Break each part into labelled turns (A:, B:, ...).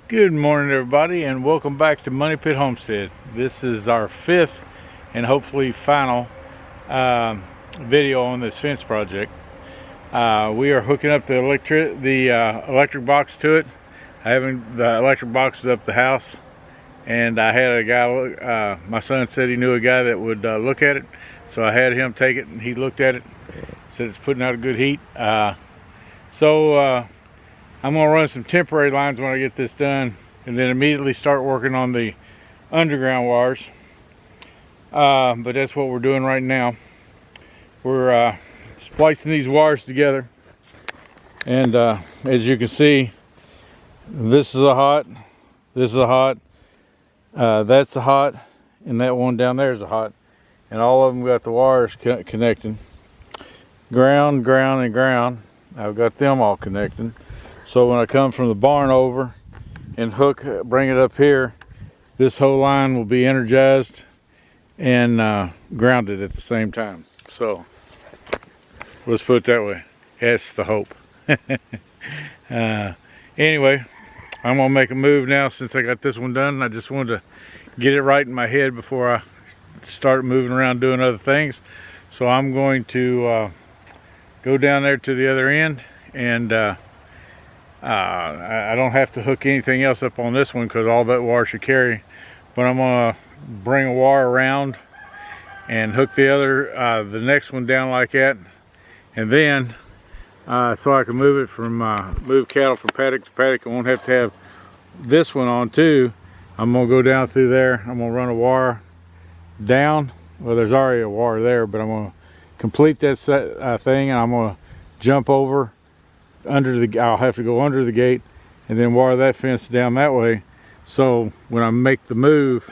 A: Good morning, everybody, and welcome back to Moneypit Homestead. This is our fifth and hopefully final video on this fence project. We are hooking up the electric box to it. I haven't the electric box is up the house, and I had a guy. My son said he knew a guy that would look at it, so I had him take it, and he looked at it. Said it's putting out a good heat. I'm going to run some temporary lines when I get this done, and then immediately start working on the underground wires. But that's what we're doing right now. We're splicing these wires together, and as you can see, this is a hot, this is a hot, that's a hot, and that one down there is a hot, and all of them got the wires connecting. Ground, ground, and ground. I've got them all connecting. So when I come from the barn over and bring it up here, this whole line will be energized and grounded at the same time. So let's put it that way. That's the hope. Anyway, I'm gonna make a move now since I got this one done. I just wanted to get it right in my head before I start moving around doing other things. So I'm going to go down there to the other end, and I don't have to hook anything else up on this one because all that wire should carry, but I'm gonna bring a wire around and hook the next one down like that, and then so I can move it from move cattle from paddock to paddock. I won't have to have this one on too. I'm gonna go down through there. I'm gonna run a wire down. Well, there's already a wire there, but I'm gonna complete that thing, and I'm gonna jump over I'll have to go under the gate and then wire that fence down that way. So when I make the move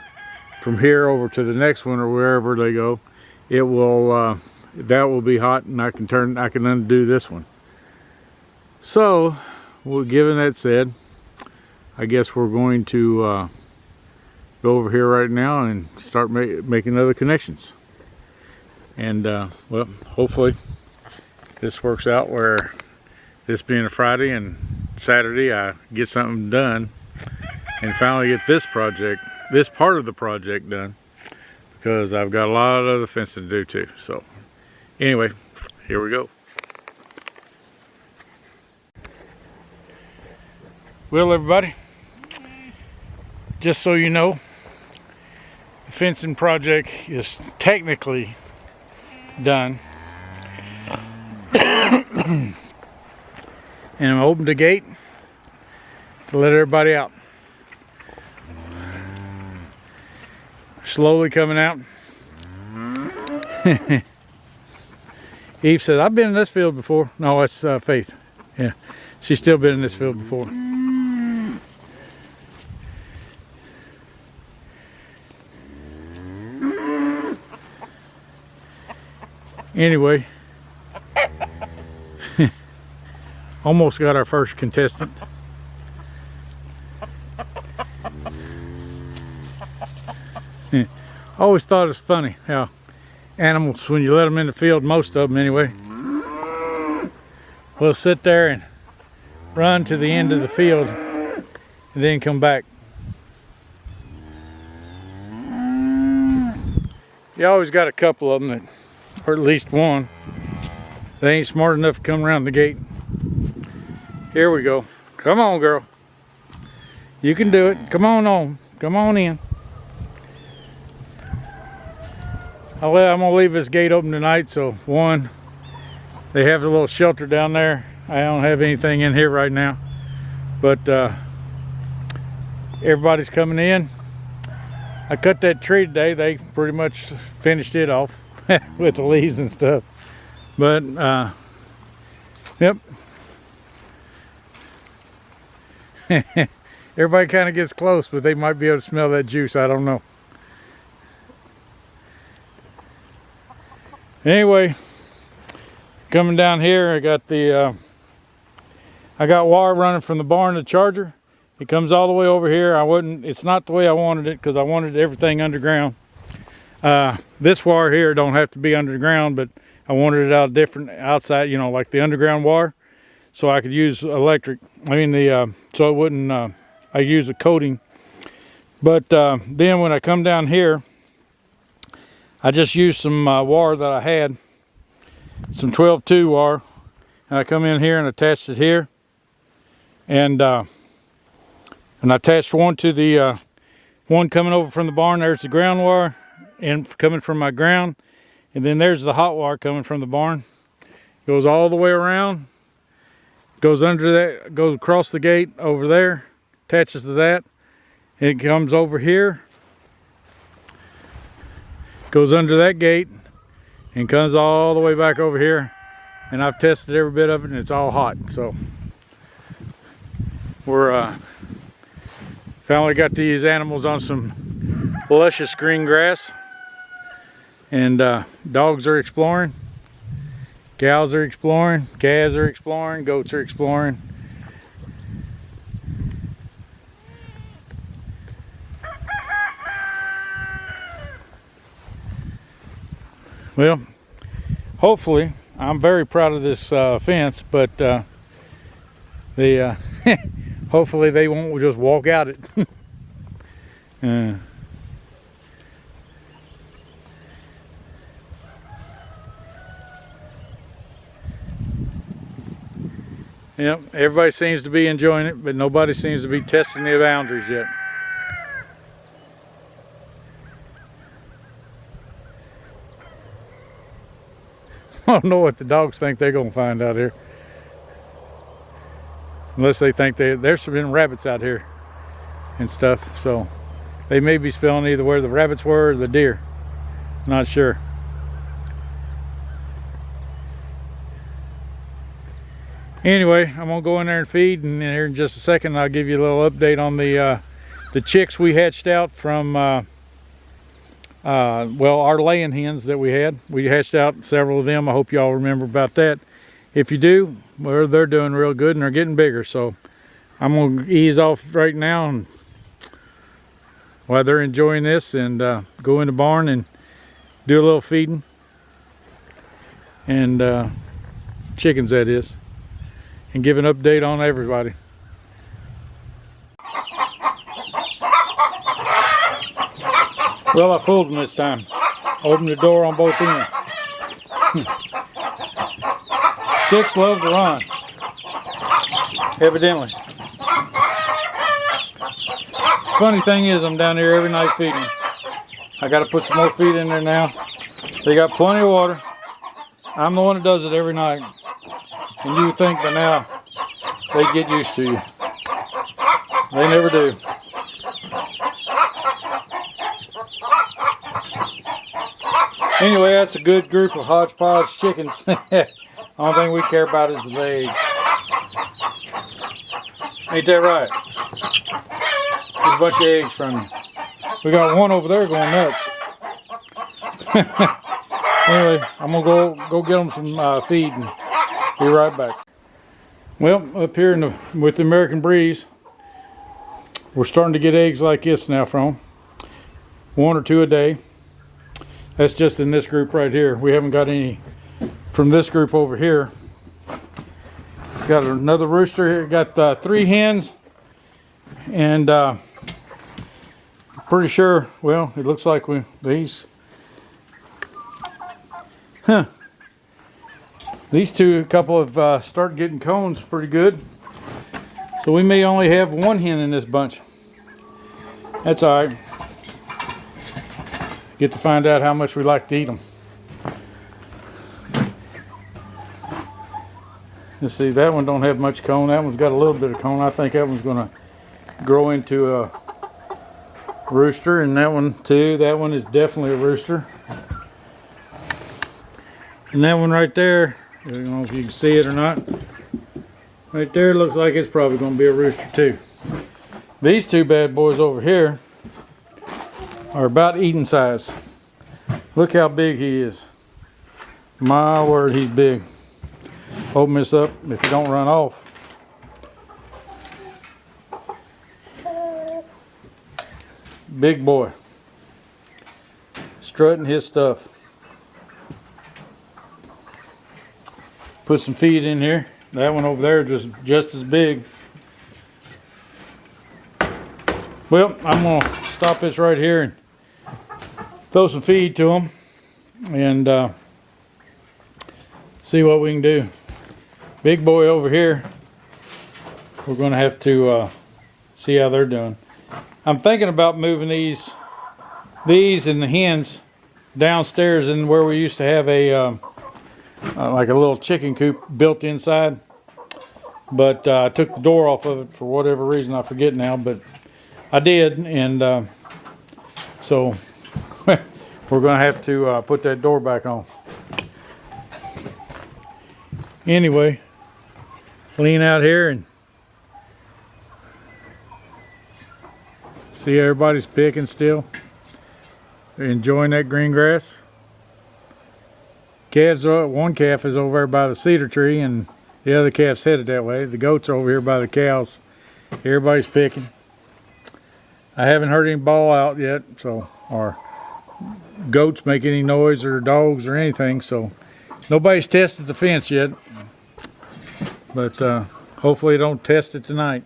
A: from here over to the next one or wherever they go, it will that will be hot, and I can undo this one. So, well, given that said, I guess we're going to go over here right now and start making other connections. And well, hopefully this works out where this being a Friday and Saturday I get something done and finally get this part of the project done, because I've got a lot of other fencing to do too. So anyway, here we go. Well, everybody, just so you know, the fencing project is technically done. And I'm opened the gate to let everybody out. Slowly coming out. Eve says, I've been in this field before. No, that's Faith. Yeah, she's still been in this field before. Anyway, almost got our first contestant. I always thought it was funny how animals, when you let them in the field, most of them anyway, will sit there and run to the end of the field and then come back. You always got a couple of them that, or at least one, they ain't smart enough to come around the gate. Here we go. Come on, girl. You can do it. Come on. Come on in. I'm gonna leave this gate open tonight, so one, they have a little shelter down there. I don't have anything in here right now, but everybody's coming in. I cut that tree today. They pretty much finished it off with the leaves and stuff, but yep. Everybody kind of gets close, but they might be able to smell that juice. I don't know. Anyway, coming down here, I got wire running from the barn to the charger. It comes all the way over here. It's not the way I wanted it, because I wanted everything underground. This wire here don't have to be underground, but I wanted it outside, you know, like the underground wire, so I could use electric. So it wouldn't I use a coating. But then when I come down here, I just used some wire that I had, some 12-2 wire, and I come in here and attached it here, and I attached one to the one coming over from the barn. There's the ground wire and coming from my ground, and then there's the hot wire coming from the barn. Goes all the way around, goes under that, goes across the gate over there, attaches to that. It comes over here, goes under that gate, and comes all the way back over here. And I've tested every bit of it, and it's all hot. So we're finally got these animals on some luscious green grass, and dogs are exploring, cows are exploring, calves are exploring, goats are exploring. Well, hopefully, I'm very proud of this fence, but hopefully they won't just walk out it. Yep, everybody seems to be enjoying it, but nobody seems to be testing the boundaries yet. I don't know what the dogs think they're going to find out here. Unless they think there's been rabbits out here and stuff. So they may be spelling either where the rabbits were or the deer. Not sure. Anyway, I'm going to go in there and feed. And here in just a second, I'll give you a little update on the chicks we hatched out from... well, our laying hens that we had. We hatched out several of them. I hope y'all remember about that. If you do, well, they're doing real good and they're getting bigger. So I'm going to ease off right now and while they're enjoying this, and go in the barn and do a little feeding. And chickens, that is. And give an update on everybody. Well, I fooled them this time. Opened the door on both ends. Chicks love to run, evidently. Funny thing is, I'm down here every night feeding. I got to put some more feed in there now. They got plenty of water. I'm the one that does it every night. And you would think by now they'd get used to you. They never do. Anyway, that's a good group of hodgepodge chickens. Only thing we care about is the eggs. Ain't that right? Get a bunch of eggs from you. We got one over there going nuts. Anyway, I'm gonna go get them some feed and be right back. Well, up here with the American breeze, we're starting to get eggs like this now from them. 1 or 2 a day. That's just in this group right here. We haven't got any from this group over here. Got another rooster here. Got 3 hens, and pretty sure, well, it looks like these two, a couple of started getting cones pretty good. So we may only have 1 hen in this bunch. That's all right. Get to find out how much we like to eat them. Let's see, that one don't have much cone. That one's got a little bit of cone. I think that one's going to grow into a rooster, and that one too. That one is definitely a rooster. And that one right there, I don't know if you can see it or not. Right there looks like it's probably going to be a rooster too. These 2 bad boys over here are about eating size. Look how big he is. My word, he's big. Open this up if you don't run off. Big boy. Strutting his stuff. Put some feed in here. That one over there is just as big. Well, I'm gonna stop this right here and throw some feed to them and see what we can do. Big boy over here, we're gonna have to see how they're doing. I'm thinking about moving these and the hens downstairs in where we used to have a like a little chicken coop built inside, but I took the door off of it for whatever reason, I forget now, but I did, and so we're gonna have to put that door back on. Anyway, lean out here and see everybody's picking still. They're enjoying that green grass. Calves are, one calf is over there by the cedar tree and the other calf's headed that way. The goats are over here by the cows. Everybody's picking. I haven't heard any bawl out yet, so, or goats make any noise or dogs or anything, so nobody's tested the fence yet, but hopefully don't test it tonight.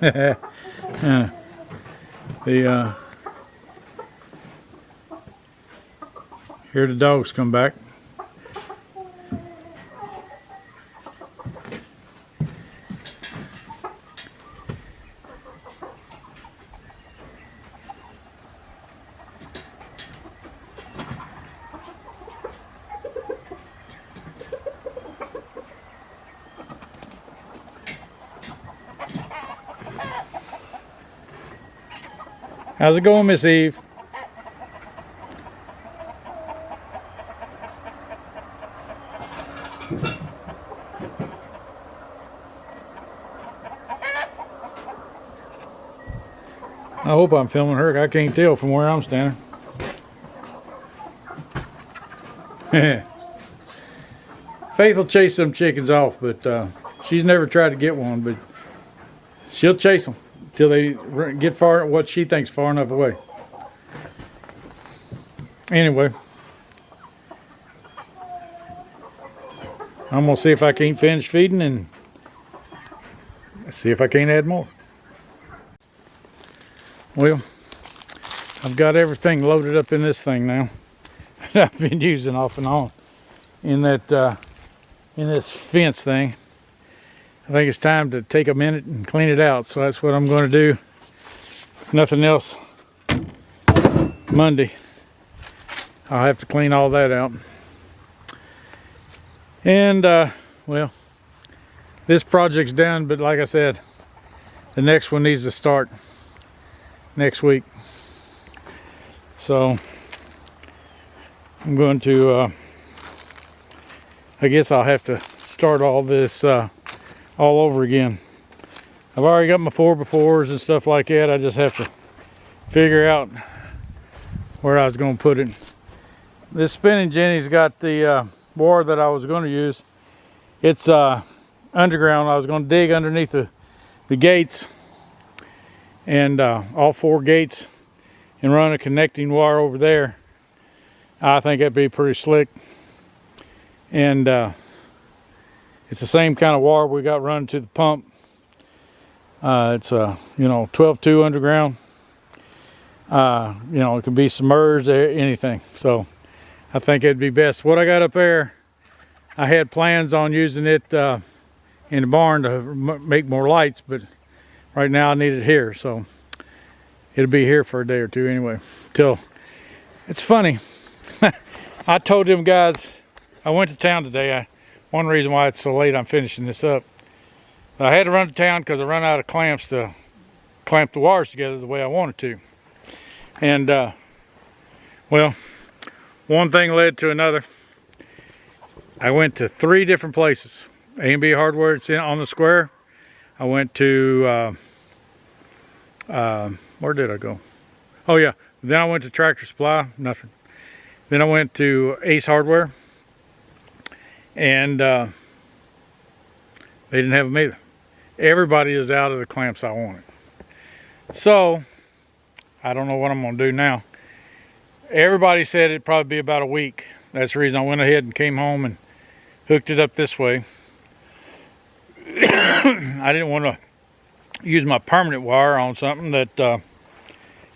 A: Here the dogs come back. How's it going, Miss Eve? I hope I'm filming her. I can't tell from where I'm standing. Faith will chase some chickens off, but she's never tried to get one, but she'll chase them till they get far, what she thinks far enough away. Anyway, I'm gonna see if I can't finish feeding and see if I can't add more. Well, I've got everything loaded up in this thing now that I've been using off and on in that in this fence thing. I think it's time to take a minute and clean it out, so that's what I'm going to do. Nothing else. Monday I'll have to clean all that out. And well, this project's done, but like I said, the next one needs to start next week. So I'm going to I guess I'll have to start all this all over again. I've already got my 4x4s and stuff like that. I just have to figure out where I was going to put it. This spinning jenny's got the wire that I was going to use. It's underground. I was going to dig underneath the gates and all 4 gates and run a connecting wire over there. I think that'd be pretty slick. And it's the same kind of wire we got running to the pump. It's a 12-2 underground. It can be submerged or anything. So I think it'd be best. What I got up there, I had plans on using it in the barn to make more lights, but right now I need it here, so it'll be here for a day or two anyway. Till it's funny. I told them guys I went to town today. One reason why it's so late I'm finishing this up. But I had to run to town because I run out of clamps to clamp the wires together the way I wanted to. And well, one thing led to another. I went to 3 different places. A&B Hardware, it's on the square. I went to where did I go? Oh yeah, then I went to Tractor Supply, nothing. Then I went to Ace Hardware, and they didn't have them either. Everybody is out of the clamps I wanted. So I don't know what I'm going to do now. Everybody said it'd probably be about a week. That's the reason I went ahead and came home and hooked it up this way. I didn't want to use my permanent wire on something that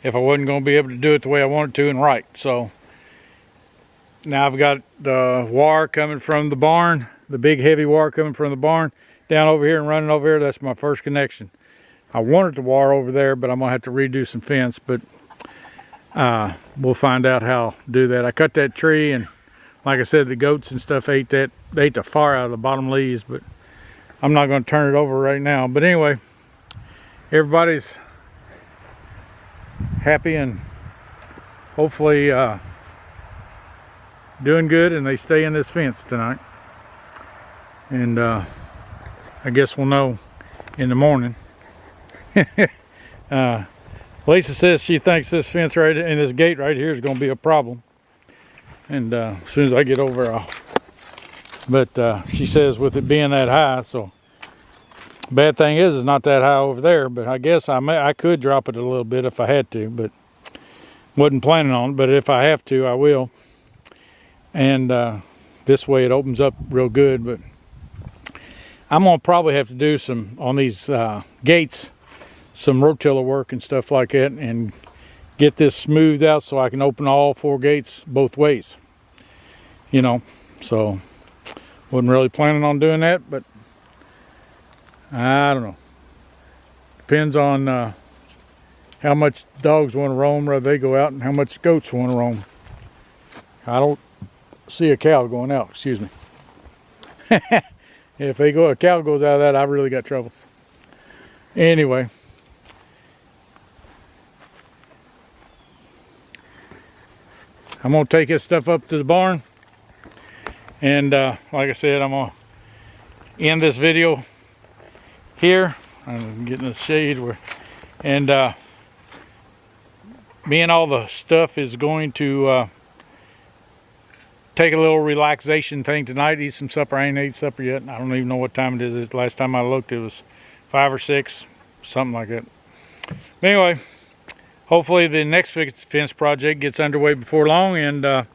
A: if I wasn't going to be able to do it the way I wanted to and right. So now I've got the wire coming from the barn, the big heavy wire coming from the barn down over here and running over here. That's my first connection. I wanted the wire over there, but I'm gonna have to redo some fence, but we'll find out how to do that. I cut that tree, and like I said, the goats and stuff ate that. They ate the far out of the bottom leaves, but I'm not going to turn it over right now. But anyway, everybody's happy and hopefully doing good, and they stay in this fence tonight. And I guess we'll know in the morning. Lisa says she thinks this fence right and this gate right here is going to be a problem. And as soon as I get over, but she says with it being that high, so bad thing is it's not that high over there. But I guess I could drop it a little bit if I had to, but wasn't planning on it. But if I have to, I will. And this way it opens up real good. But I'm gonna probably have to do some on these gates, some rotiller work and stuff like that, and get this smoothed out so I can open all 4 gates both ways, you know. So wasn't really planning on doing that, but I don't know, depends on how much dogs want to roam, whether they go out, and how much goats want to roam. I don't see a cow going out, excuse me. If a cow goes out of that, I really got troubles. Anyway, I'm gonna take this stuff up to the barn, and like I said, I'm gonna end this video here. I'm getting the shade where, and me and all the stuff is going to take a little relaxation thing tonight, eat some supper. I ain't ate supper yet. I don't even know what time it is. Last time I looked, it was 5 or 6, something like that. But anyway, hopefully the next fence project gets underway before long, and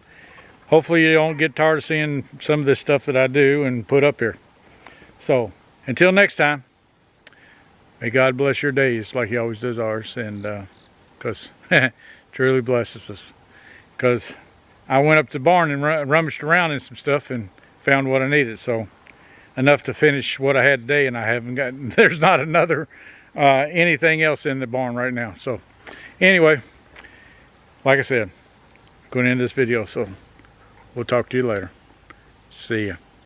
A: hopefully you don't get tired of seeing some of this stuff that I do and put up here. So until next time, may God bless your days like he always does ours, and because truly blesses us. Because I went up to the barn and rummaged around in some stuff and found what I needed. So enough to finish what I had today, and I haven't gotten, there's not another anything else in the barn right now. So anyway, like I said, I'm going to end this video, so we'll talk to you later. See ya.